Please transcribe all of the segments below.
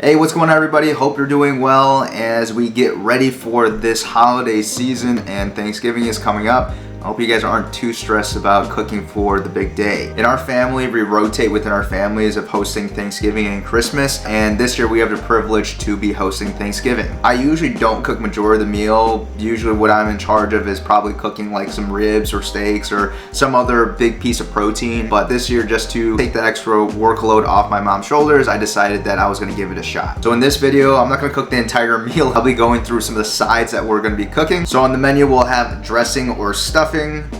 Hey, what's going on everybody? Hope you're doing well as we get ready for this holiday season and Thanksgiving is coming up. I hope you guys aren't too stressed about cooking for the big day. In our family, we rotate within our families of hosting Thanksgiving and Christmas, and this year we have the privilege to be hosting Thanksgiving. I usually don't cook majority of the meal. Usually what I'm in charge of is probably cooking like some ribs or steaks or some other big piece of protein, but this year, just to take that extra workload off my mom's shoulders, I decided that I was gonna give it a shot. So in this video, I'm not gonna cook the entire meal. I'll be going through some of the sides that we're gonna be cooking. So on the menu, we'll have dressing or stuffing,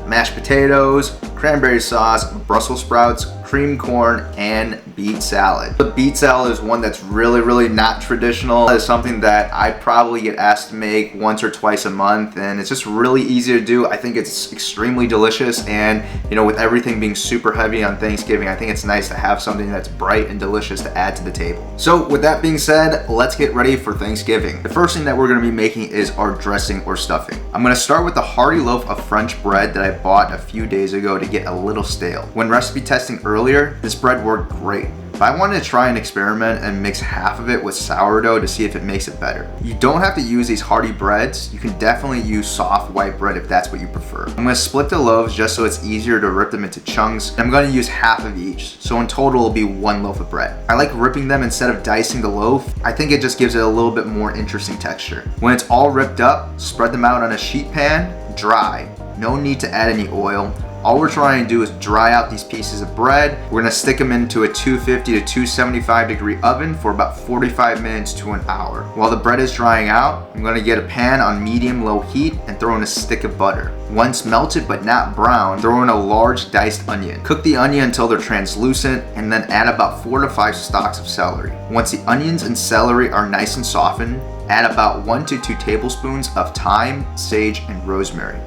mashed potatoes, cranberry sauce, Brussels sprouts, cream corn, and beet salad. The beet salad is one that's really not traditional. It's something that I probably get asked to make once or twice a month, and it's just really easy to do. I think it's extremely delicious, and you know, with everything being super heavy on Thanksgiving, I think it's nice to have something that's bright and delicious to add to the table. So with that being said, let's get ready for Thanksgiving. The first thing that we're gonna be making is our dressing or stuffing. I'm gonna start with a hearty loaf of French bread that I bought a few days ago to get a little stale. When recipe testing earlier, this bread worked great. But I wanted to try an experiment and mix half of it with sourdough to see if it makes it better. You don't have to use these hearty breads. You can definitely use soft white bread if that's what you prefer. I'm gonna split the loaves just so it's easier to rip them into chunks. And I'm gonna use half of each. So in total, it'll be one loaf of bread. I like ripping them instead of dicing the loaf. I think it just gives it a little bit more interesting texture. When it's all ripped up, spread them out on a sheet pan, dry. No need to add any oil. All we're trying to do is dry out these pieces of bread. We're gonna stick them into a 250 to 275 degree oven for about 45 minutes to an hour. While the bread is drying out, I'm gonna get a pan on medium-low heat and throw in a stick of butter. Once melted but not brown, throw in a large diced onion. Cook the onion until they're translucent and then add about 4 to 5 stalks of celery. Once the onions and celery are nice and softened, add about 1 to 2 tablespoons of thyme, sage, and rosemary.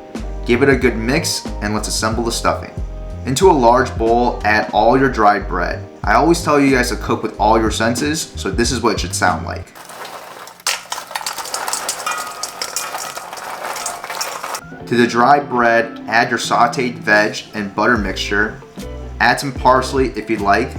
Give it a good mix and let's assemble the stuffing. Into a large bowl, add all your dried bread. I always tell you guys to cook with all your senses, so this is what it should sound like. To the dried bread, add your sauteed veg and butter mixture. Add some parsley if you'd like.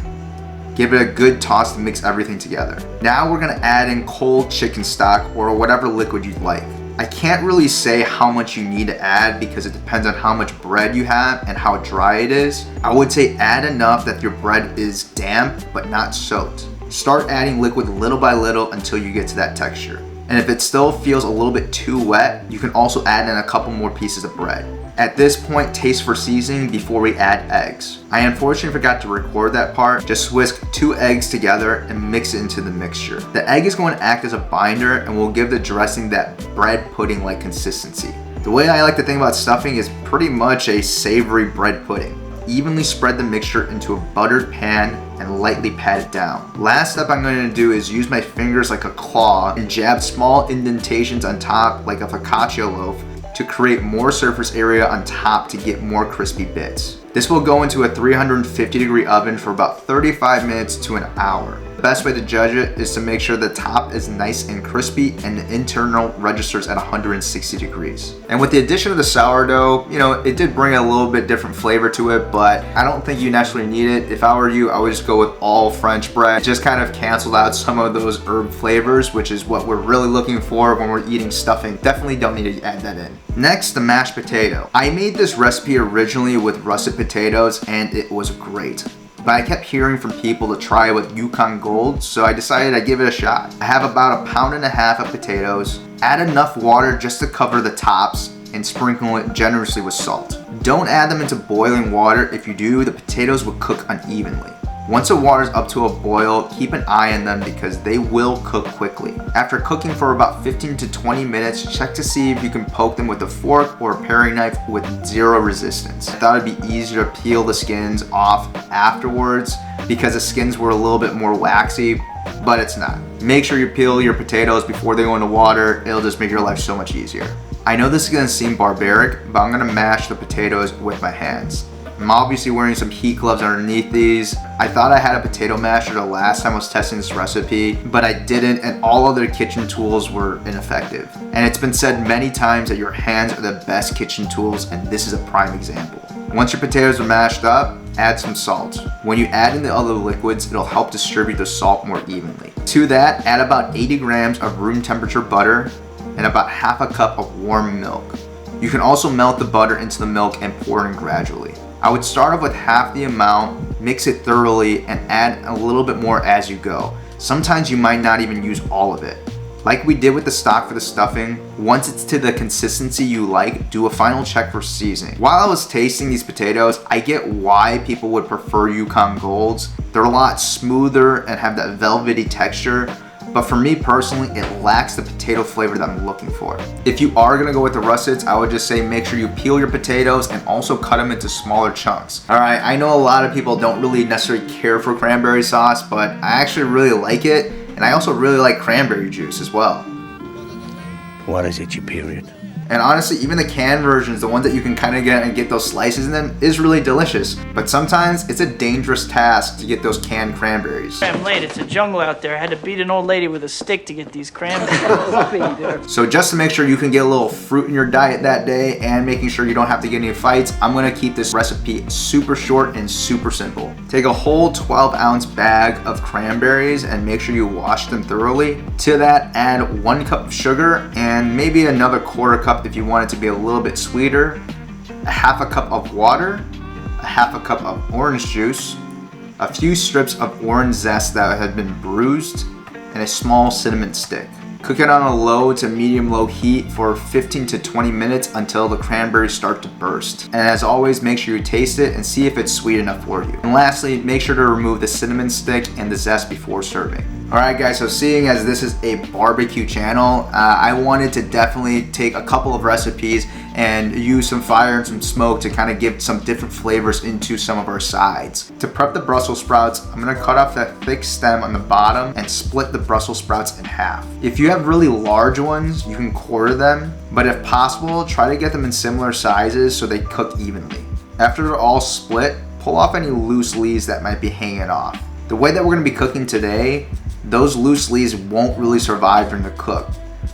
Give it a good toss to mix everything together. Now we're gonna add in cold chicken stock or whatever liquid you'd like. I can't really say how much you need to add because it depends on how much bread you have and how dry it is. I would say add enough that your bread is damp but not soaked. Start adding liquid little by little until you get to that texture. And if it still feels a little bit too wet, you can also add in a couple more pieces of bread. At this point, taste for seasoning before we add eggs. I unfortunately forgot to record that part. Just whisk 2 eggs together and mix it into the mixture. The egg is going to act as a binder and will give the dressing that bread pudding-like consistency. The way I like to think about stuffing is pretty much a savory bread pudding. Evenly spread the mixture into a buttered pan and lightly pat it down. Last step I'm going to do is use my fingers like a claw and jab small indentations on top like a focaccia loaf to create more surface area on top to get more crispy bits. This will go into a 350 degree oven for about 35 minutes to an hour. The best way to judge it is to make sure the top is nice and crispy and the internal registers at 160 degrees. And with the addition of the sourdough, you know, it did bring a little bit different flavor to it, but I don't think you naturally need it. If I were you, I would just go with all French bread. It just kind of canceled out some of those herb flavors, which is what we're really looking for when we're eating stuffing. Definitely don't need to add that in. Next, the mashed potato. I made this recipe originally with russet potatoes and it was great. But I kept hearing from people to try it with Yukon Gold, so I decided I'd give it a shot. I have about 1.5 pounds of potatoes. Add enough water just to cover the tops and sprinkle it generously with salt. Don't add them into boiling water. If you do, the potatoes will cook unevenly. Once the water's up to a boil, keep an eye on them because they will cook quickly. After cooking for about 15 to 20 minutes, check to see if you can poke them with a fork or a paring knife with zero resistance. I thought it'd be easier to peel the skins off afterwards because the skins were a little bit more waxy, but it's not. Make sure you peel your potatoes before they go into water. It'll just make your life so much easier. I know this is gonna seem barbaric, but I'm gonna mash the potatoes with my hands. I'm obviously wearing some heat gloves underneath these. I thought I had a potato masher the last time I was testing this recipe, but I didn't, and all other kitchen tools were ineffective. And it's been said many times that your hands are the best kitchen tools, and this is a prime example. Once your potatoes are mashed up, add some salt. When you add in the other liquids, it'll help distribute the salt more evenly. To that, add about 80 grams of room temperature butter and about half a cup of warm milk. You can also melt the butter into the milk and pour it in gradually. I would start off with half the amount, mix it thoroughly, and add a little bit more as you go. Sometimes you might not even use all of it. Like we did with the stock for the stuffing, once it's to the consistency you like, do a final check for seasoning. While I was tasting these potatoes, I get why people would prefer Yukon Golds. They're a lot smoother and have that velvety texture, but for me personally, it lacks the potato flavor that I'm looking for. If you are gonna go with the rustics, I would just say make sure you peel your potatoes and also cut them into smaller chunks. All right, I know a lot of people don't really necessarily care for cranberry sauce, but I actually really like it. And I also really like cranberry juice as well. What is it, you period? And honestly, even the canned versions, the ones that you can kind of get and get those slices in them, is really delicious. But sometimes it's a dangerous task to get those canned cranberries. I'm late, it's a jungle out there. I had to beat an old lady with a stick to get these cranberries. So just to make sure you can get a little fruit in your diet that day and making sure you don't have to get any fights, I'm gonna keep this recipe super short and super simple. Take a whole 12-ounce bag of cranberries and make sure you wash them thoroughly. To that, add 1 cup of sugar and maybe another 1/4 cup if you want it to be a little bit sweeter, a half a cup of water, a half a cup of orange juice, a few strips of orange zest that had been bruised, and a small cinnamon stick. Cook it on a low to medium-low heat for 15 to 20 minutes until the cranberries start to burst. And as always, make sure you taste it and see if it's sweet enough for you. And lastly, make sure to remove the cinnamon stick and the zest before serving. Alright guys, so seeing as this is a barbecue channel, I wanted to definitely take a couple of recipes and use some fire and some smoke to kind of give some different flavors into some of our sides. To prep the Brussels sprouts, I'm going to cut off that thick stem on the bottom and split the Brussels sprouts in half. If you have really large ones, you can quarter them, but if possible, try to get them in similar sizes so they cook evenly. After they're all split, pull off any loose leaves that might be hanging off. The way that we're going to be cooking today, those loose leaves won't really survive during the cook.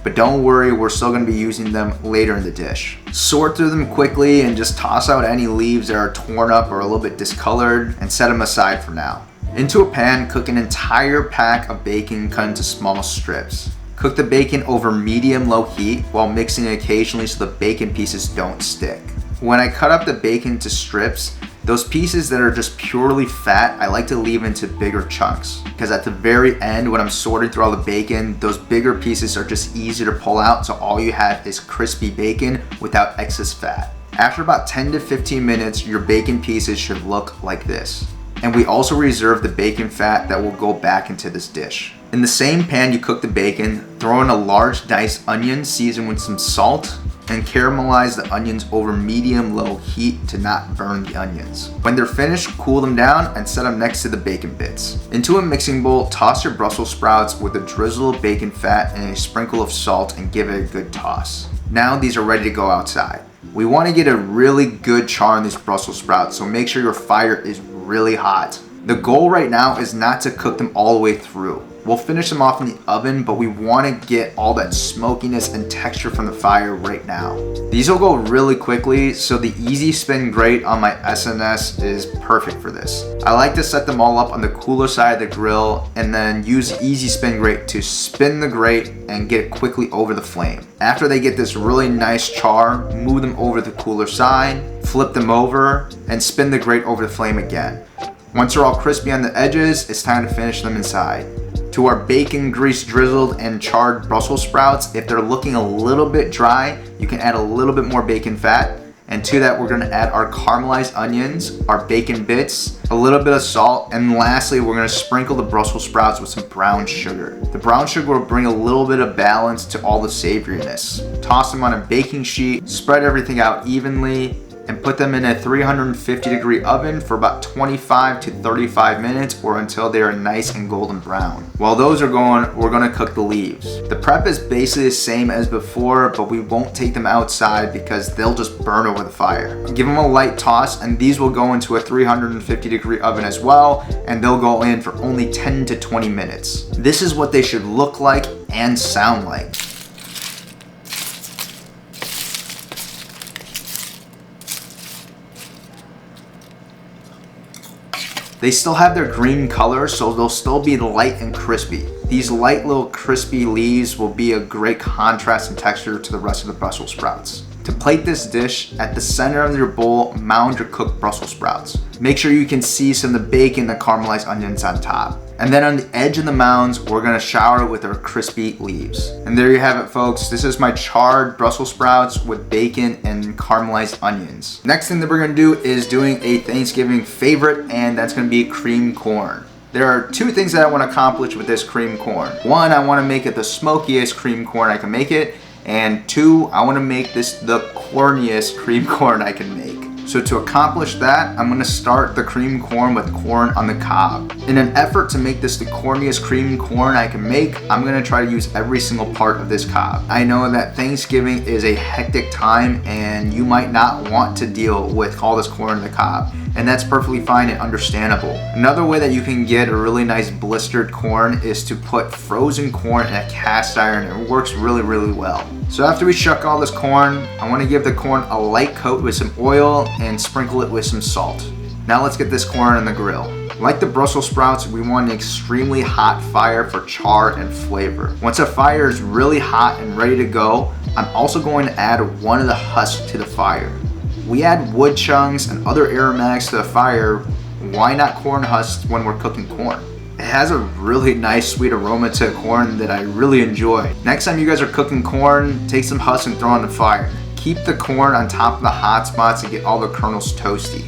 But don't worry, we're still going to be using them later in the dish. Sort through them quickly and just toss out any leaves that are torn up or a little bit discolored and set them aside for now. Into a pan, cook an entire pack of bacon cut into small strips. Cook the bacon over medium-low heat while mixing it occasionally so the bacon pieces don't stick. When I cut up the bacon to strips, those pieces that are just purely fat, I like to leave into bigger chunks. Because at the very end, when I'm sorting through all the bacon, those bigger pieces are just easier to pull out, so all you have is crispy bacon without excess fat. After about 10 to 15 minutes, your bacon pieces should look like this. And we also reserve the bacon fat that will go back into this dish. In the same pan you cook the bacon, throw in a large diced onion seasoned with some salt, and caramelize the onions over medium-low heat to not burn the onions. When they're finished, cool them down and set them next to the bacon bits. Into a mixing bowl, toss your Brussels sprouts with a drizzle of bacon fat and a sprinkle of salt and give it a good toss. Now these are ready to go outside. We want to get a really good char on these Brussels sprouts, so make sure your fire is really hot. The goal right now is not to cook them all the way through. We'll finish them off in the oven, but we want to get all that smokiness and texture from the fire right now. These will go really quickly, so the Easy Spin grate on my SNS is perfect for this. I like to set them all up on the cooler side of the grill and then use the Easy Spin grate to spin the grate and get it quickly over the flame. After they get this really nice char, move them over to the cooler side, flip them over, and spin the grate over the flame again. Once they're all crispy on the edges, it's time to finish them inside. To our bacon grease drizzled and charred Brussels sprouts, if they're looking a little bit dry, you can add a little bit more bacon fat. And to that, we're gonna add our caramelized onions, our bacon bits, a little bit of salt, and lastly, we're gonna sprinkle the Brussels sprouts with some brown sugar. The brown sugar will bring a little bit of balance to all the savoriness. Toss them on a baking sheet, spread everything out evenly, and put them in a 350-degree oven for about 25 to 35 minutes or until they are nice and golden brown. While those are going, we're gonna cook the leaves. The prep is basically the same as before, but we won't take them outside because they'll just burn over the fire. Give them a light toss, and these will go into a 350-degree oven as well, and they'll go in for only 10 to 20 minutes. This is what they should look like and sound like. They still have their green color, so they'll still be light and crispy. These light little crispy leaves will be a great contrast and texture to the rest of the Brussels sprouts. To plate this dish, at the center of your bowl, mound your cooked Brussels sprouts. Make sure you can see some of the bacon and the caramelized onions on top. And then on the edge of the mounds, we're gonna shower it with our crispy leaves. And there you have it, folks. This is my charred Brussels sprouts with bacon and caramelized onions. Next thing that we're gonna do is doing a Thanksgiving favorite, and that's gonna be cream corn. There are two things that I wanna accomplish with this cream corn. One, I wanna make it the smokiest cream corn I can make it. And two, I want to make this the corniest cream corn I can make. So to accomplish that, I'm going to start the cream corn with corn on the cob. In an effort to make this the corniest cream corn I can make, I'm going to try to use every single part of this cob. I know that Thanksgiving is a hectic time and you might not want to deal with all this corn on the cob. And that's perfectly fine and understandable. Another way that you can get a really nice blistered corn is to put frozen corn in a cast iron. It works really, really well. So after we shuck all this corn, I want to give the corn a light coat with some oil and sprinkle it with some salt. Now let's get this corn on the grill. Like the Brussels sprouts, we want an extremely hot fire for char and flavor. Once a fire is really hot and ready to go, I'm also going to add one of the husks to the fire. We add wood chunks and other aromatics to the fire. Why not corn husks when we're cooking corn? It has a really nice sweet aroma to corn that I really enjoy. Next time you guys are cooking corn, take some husks and throw on the fire. Keep the corn on top of the hot spots to get all the kernels toasty.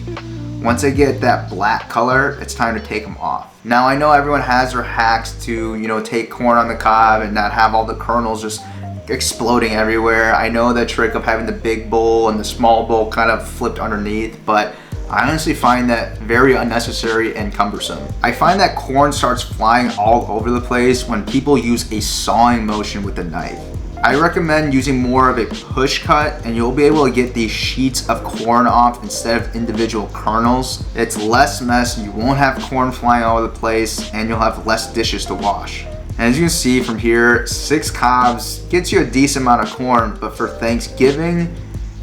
Once they get that black color, it's time to take them off. Now I know everyone has their hacks to, take corn on the cob and not have all the kernels just exploding everywhere. I know the trick of having the big bowl and the small bowl kind of flipped underneath, but I honestly find that very unnecessary and cumbersome. I find that corn starts flying all over the place when people use a sawing motion with a knife. I recommend using more of a push cut and you'll be able to get these sheets of corn off instead of individual kernels. It's less mess, you won't have corn flying all over the place, and you'll have less dishes to wash. And as you can see from here, 6 cobs gets you a decent amount of corn, but for Thanksgiving,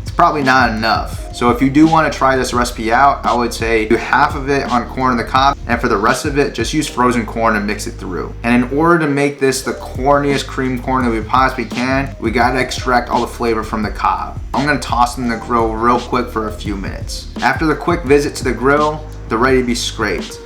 it's probably not enough. So if you do want to try this recipe out, I would say do half of it on corn on the cob, and for the rest of it, just use frozen corn and mix it through. And in order to make this the corniest cream corn that we possibly can, we gotta extract all the flavor from the cob. I'm gonna toss them in the grill real quick for a few minutes. After the quick visit to the grill, they're ready to be scraped.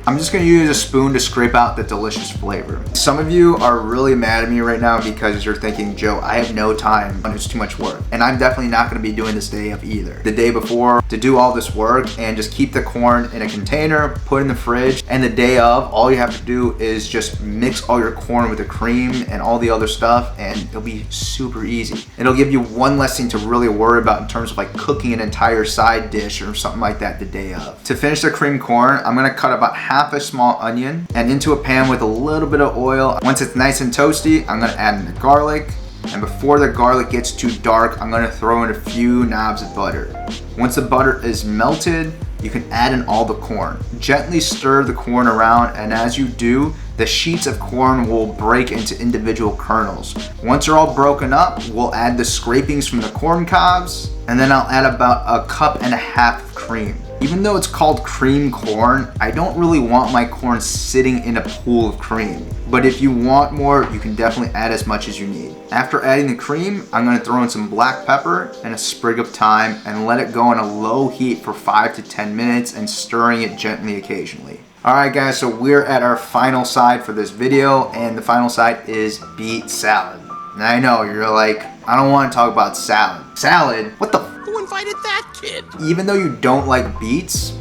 I'm just gonna use a spoon to scrape out the delicious flavor. Some of you are really mad at me right now because you're thinking, Joe, I have no time and it's too much work. And I'm definitely not gonna be doing this day of either. The day before to do all this work and just keep the corn in a container, put it in the fridge, and the day of, all you have to do is just mix all your corn with the cream and all the other stuff, and it'll be super easy. It'll give you one less thing to really worry about in terms of like cooking an entire side dish or something like that the day of. To finish the cream corn, I'm gonna cut about half a small onion and into a pan with a little bit of oil. Once it's nice and toasty, I'm gonna add in the garlic. And before the garlic gets too dark, I'm gonna throw in a few knobs of butter. Once the butter is melted, you can add in all the corn. Gently stir the corn around, and as you do, the sheets of corn will break into individual kernels. Once they're all broken up, we'll add the scrapings from the corn cobs, and then I'll add about 1.5 cups of cream. Even though it's called cream corn, I don't really want my corn sitting in a pool of cream. But if you want more, you can definitely add as much as you need. After adding the cream, I'm gonna throw in some black pepper and a sprig of thyme and let it go on a low heat for 5 to 10 minutes and stirring it gently occasionally. Alright guys, so we're at our final side for this video, and the final side is beet salad. Now I know, you're like, I don't want to talk about salad. Salad? What the f? Who invited that kid? Even though you don't like beets,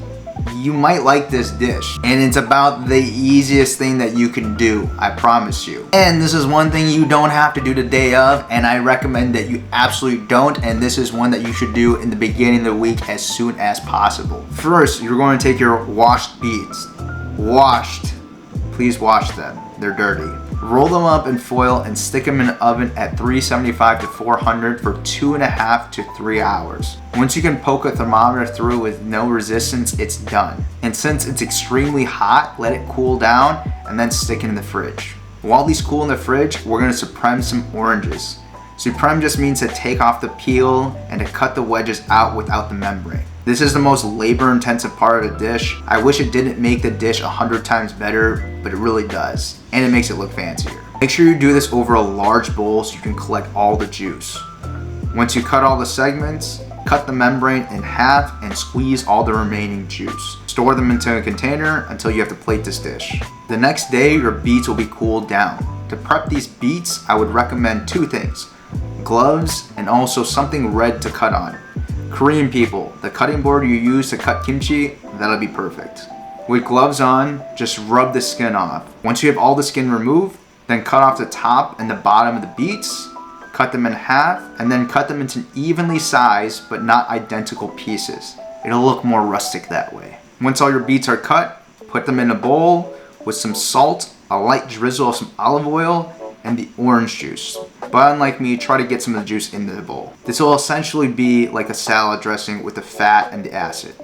you might like this dish. And it's about the easiest thing that you can do, I promise you. And this is one thing you don't have to do the day of, and I recommend that you absolutely don't, and this is one that you should do in the beginning of the week as soon as possible. First, you're going to take your washed beets. Washed. Please wash them. They're dirty. Roll them up in foil and stick them in the oven at 375 to 400 for 2.5 to 3 hours. Once you can poke a thermometer through with no resistance, it's done. And since it's extremely hot, let it cool down and then stick it in the fridge. While these cool in the fridge, we're going to supreme some oranges. Supreme just means to take off the peel and to cut the wedges out without the membrane. This is the most labor intensive part of the dish. I wish it didn't make the dish 100 times better, but it really does. And it makes it look fancier. Make sure you do this over a large bowl so you can collect all the juice. Once you cut all the segments, cut the membrane in half and squeeze all the remaining juice. Store them into a container until you have to plate this dish. The next day, your beets will be cooled down. To prep these beets, I would recommend 2 things: gloves and also something red to cut on. Korean people, the cutting board you use to cut kimchi, that'll be perfect. With gloves on, just rub the skin off. Once you have all the skin removed, then cut off the top and the bottom of the beets, cut them in half, and then cut them into evenly sized but not identical pieces. It'll look more rustic that way. Once all your beets are cut, put them in a bowl with some salt, a light drizzle of some olive oil, and the orange juice. But unlike me, try to get some of the juice into the bowl. This will essentially be like a salad dressing with the fat and the acid.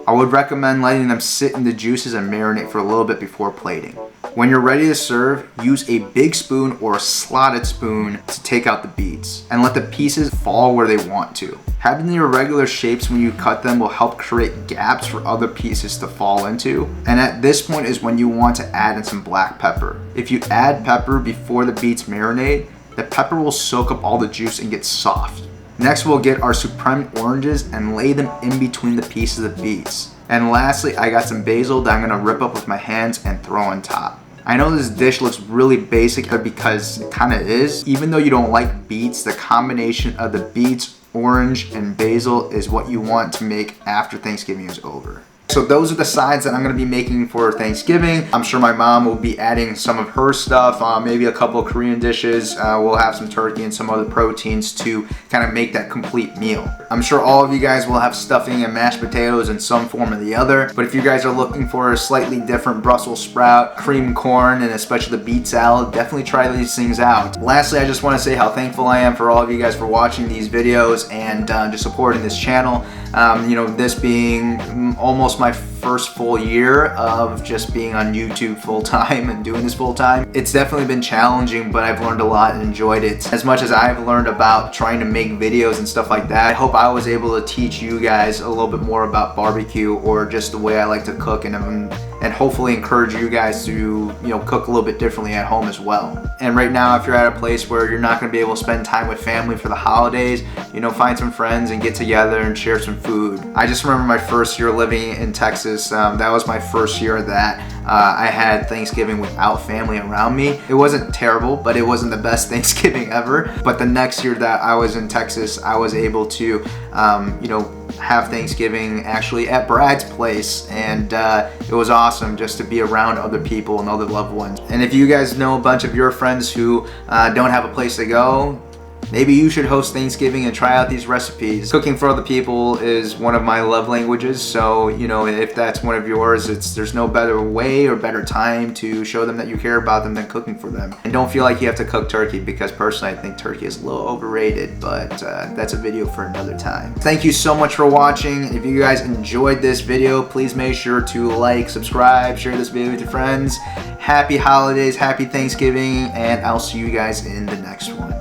I would recommend letting them sit in the juices and marinate for a little bit before plating. When you're ready to serve, use a big spoon or a slotted spoon to take out the beets and let the pieces fall where they want to. Having the irregular shapes when you cut them will help create gaps for other pieces to fall into. And at this point is when you want to add in some black pepper. If you add pepper before the beets marinate, the pepper will soak up all the juice and get soft. Next, we'll get our supreme oranges and lay them in between the pieces of beets. And lastly, I got some basil that I'm gonna rip up with my hands and throw on top. I know this dish looks really basic because it kinda is. Even though you don't like beets, the combination of the beets, orange, and basil is what you want to make after Thanksgiving is over. So those are the sides that I'm gonna be making for Thanksgiving. I'm sure my mom will be adding some of her stuff, maybe a couple of Korean dishes. We'll have some turkey and some other proteins to kind of make that complete meal. I'm sure all of you guys will have stuffing and mashed potatoes in some form or the other, but if you guys are looking for a slightly different Brussels sprout, cream corn, and especially the beet salad, definitely try these things out. Lastly, I just wanna say how thankful I am for all of you guys for watching these videos and just supporting this channel. You know, this being almost my first full year of just being on YouTube full time and doing this full time. It's definitely been challenging, but I've learned a lot and enjoyed it. As much as I've learned about trying to make videos and stuff like that, I hope I was able to teach you guys a little bit more about barbecue or just the way I like to cook, and hopefully encourage you guys to, you know, cook a little bit differently at home as well. And right now, if you're at a place where you're not gonna be able to spend time with family for the holidays, you know, find some friends and get together and share some food. I just remember my first year living in Texas. That was my first year that I had Thanksgiving without family around me. It wasn't terrible, but it wasn't the best Thanksgiving ever. But the next year that I was in Texas, I was able to, you know, have Thanksgiving actually at Brad's place, and it was awesome just to be around other people and other loved ones. And if you guys know a bunch of your friends who don't have a place to go, maybe you should host Thanksgiving and try out these recipes. Cooking for other people is one of my love languages, so you know, if that's one of yours, there's no better way or better time to show them that you care about them than cooking for them. And don't feel like you have to cook turkey, because personally I think turkey is a little overrated, but that's a video for another time. Thank you so much for watching. If you guys enjoyed this video, please make sure to like, subscribe, share this video with your friends. Happy holidays, happy Thanksgiving, and I'll see you guys in the next one.